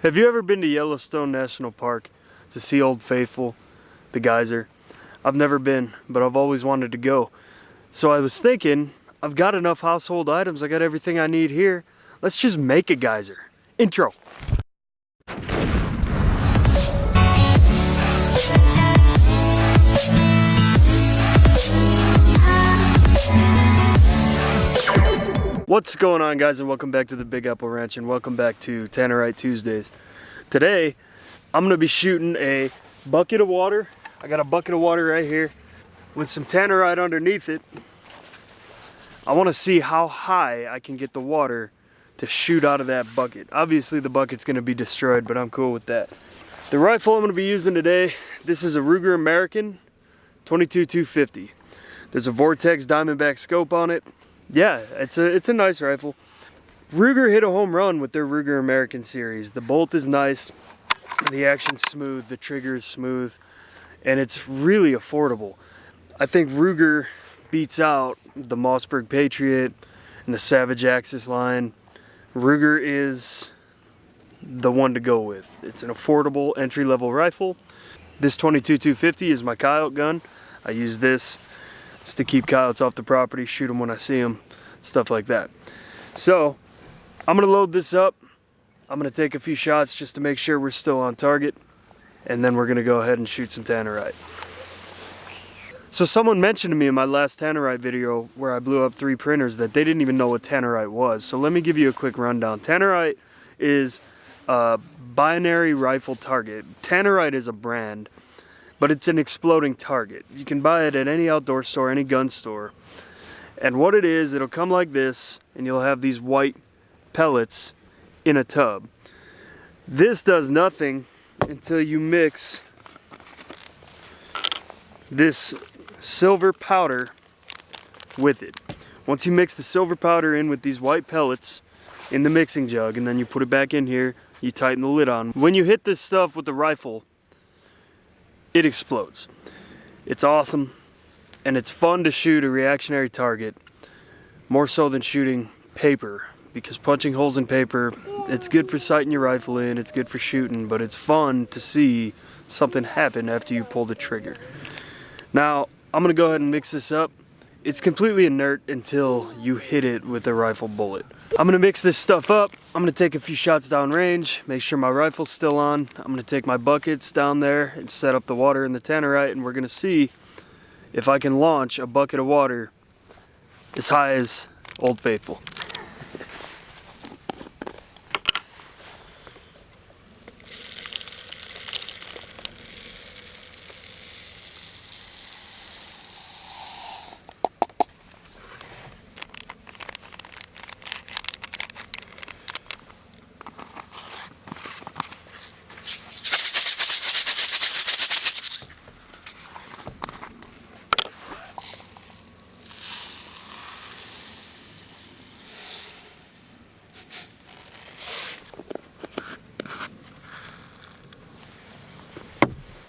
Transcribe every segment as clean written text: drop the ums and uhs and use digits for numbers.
Have you ever been to Yellowstone National Park to see Old Faithful, the Geyser? I've never been, but I've always wanted to go. So I was thinking, I've got enough household items, I got everything I need here. Let's just make a geyser. Intro. What's going on, guys, and welcome back to the Big Apple Ranch, and welcome back to Tannerite Tuesdays. Today I'm going to be shooting a bucket of water. I got a bucket of water right here with some Tannerite underneath it. I want to see how high I can get the water to shoot out of that bucket. Obviously the bucket's going to be destroyed, but I'm cool with that. The rifle I'm going to be using today, this is a Ruger American 22-250. There's a Vortex Diamondback scope on it. Yeah, it's a nice rifle. Ruger hit a home run with their Ruger American series. The bolt is nice, the action's smooth, the trigger is smooth, and it's really affordable. I think Ruger beats out the Mossberg Patriot and the Savage Axis line. Ruger is the one to go with. It's an affordable entry-level rifle. This 22-250 is my coyote gun. I use this just to keep coyotes off the property, shoot them when I see them, stuff like that. So I'm gonna load this up. I'm gonna take a few shots just to make sure we're still on target, and then we're gonna go ahead and shoot some Tannerite. So someone mentioned to me in my last Tannerite video where I blew up 3 printers that they didn't even know what Tannerite was. So let me give you a quick rundown. Tannerite is a binary rifle target. Tannerite is a brand, but it's an exploding target. You can buy it at any outdoor store, any gun store. And what it is, it'll come like this, and you'll have these white pellets in a tub. This does nothing until you mix this silver powder with it. Once you mix the silver powder in with these white pellets in the mixing jug, and then you put it back in here, you tighten the lid on. When you hit this stuff with the rifle, it explodes. It's awesome, and it's fun to shoot a reactionary target, more so than shooting paper, because punching holes in paper, it's good for sighting your rifle in, it's good for shooting, but it's fun to see something happen after you pull the trigger. Now, I'm gonna go ahead and mix this up. It's completely inert until you hit it with a rifle bullet. I'm gonna mix this stuff up. I'm gonna take a few shots down range, make sure my rifle's still on. I'm gonna take my buckets down there and set up the water in the Tannerite, and we're gonna see if I can launch a bucket of water as high as Old Faithful.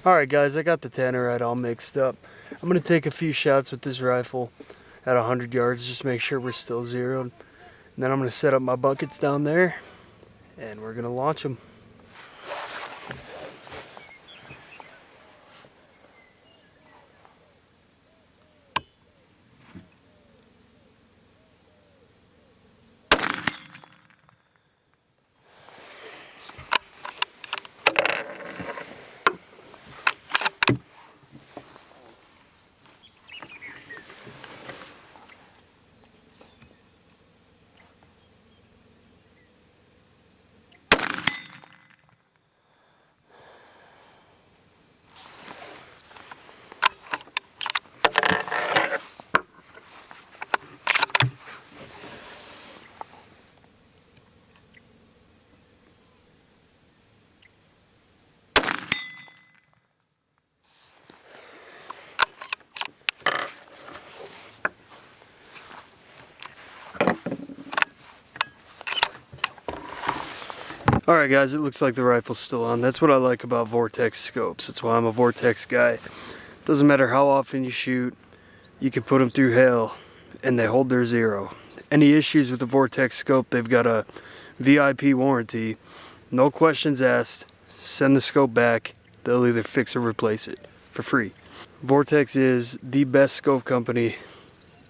Alright guys, I got the Tannerite all mixed up. I'm going to take a few shots with this rifle at 100 yards, just make sure we're still zeroed. And then I'm going to set up my buckets down there, and we're going to launch them. Alright guys, it looks like the rifle's still on. That's what I like about Vortex scopes. That's why I'm a Vortex guy. Doesn't matter how often you shoot, you can put them through hell and they hold their zero. Any issues with the Vortex scope, they've got a VIP warranty No questions asked. Send the scope back. They'll either fix or replace it for free. Vortex is the best scope company,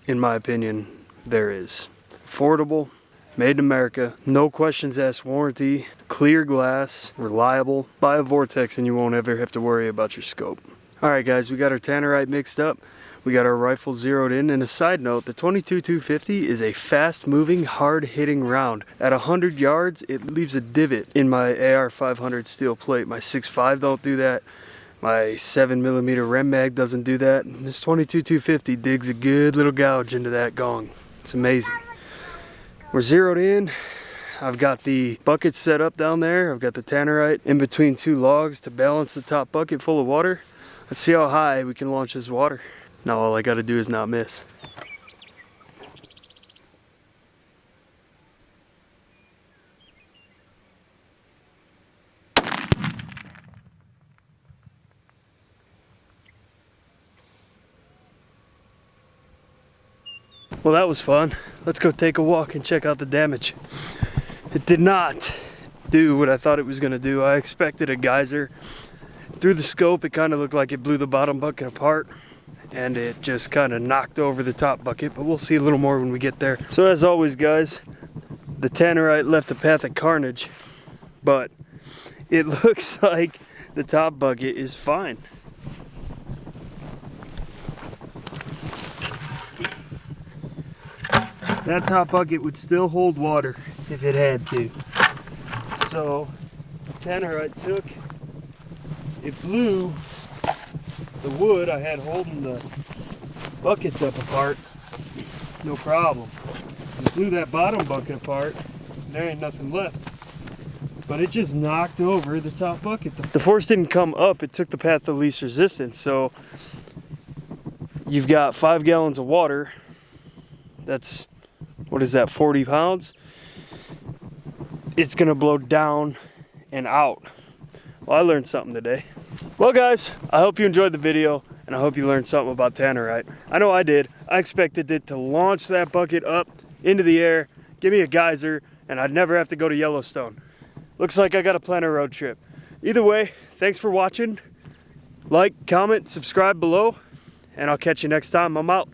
in my opinion, there is. Affordable, made in America, no questions asked warranty, clear glass, reliable. Buy a Vortex and you won't ever have to worry about your scope. Alright guys, we got our Tannerite mixed up. We got our rifle zeroed in, and a side note, the 22-250 is a fast-moving, hard-hitting round. At 100 yards, it leaves a divot in my AR-500 steel plate. My 6.5 don't do that. My 7mm Rem Mag doesn't do that. This 22-250 digs a good little gouge into that gong. It's amazing. We're zeroed in. I've got the bucket set up down there. I've got the Tannerite in between two logs to balance the top bucket full of water. Let's see how high we can launch this water. Now all I gotta do is not miss. Well, that was fun. Let's go take a walk and check out the damage. It did not do what I thought it was gonna do. I expected a geyser. Through the scope, it kind of looked like it blew the bottom bucket apart, and it just kind of knocked over the top bucket, but we'll see a little more when we get there. So as always guys, the Tannerite left a path of carnage, but it looks like the top bucket is fine. That top bucket would still hold water if it had to. So the Tannerite took, it blew the wood I had holding the buckets up apart, no problem. It blew that bottom bucket apart, and there ain't nothing left. But it just knocked over the top bucket. The force didn't come up, it took the path of least resistance. So you've got 5 gallons of water. That's, what is that, 40 pounds? It's gonna blow down and out. Well, I learned something today. Well guys, I hope you enjoyed the video, and I hope you learned something about Tannerite. I know I did. I expected it to launch that bucket up into the air, give me a geyser, and I'd never have to go to Yellowstone. Looks like I gotta plan a road trip. Either way, thanks for watching. Like, comment, subscribe below, and I'll catch you next time. I'm out.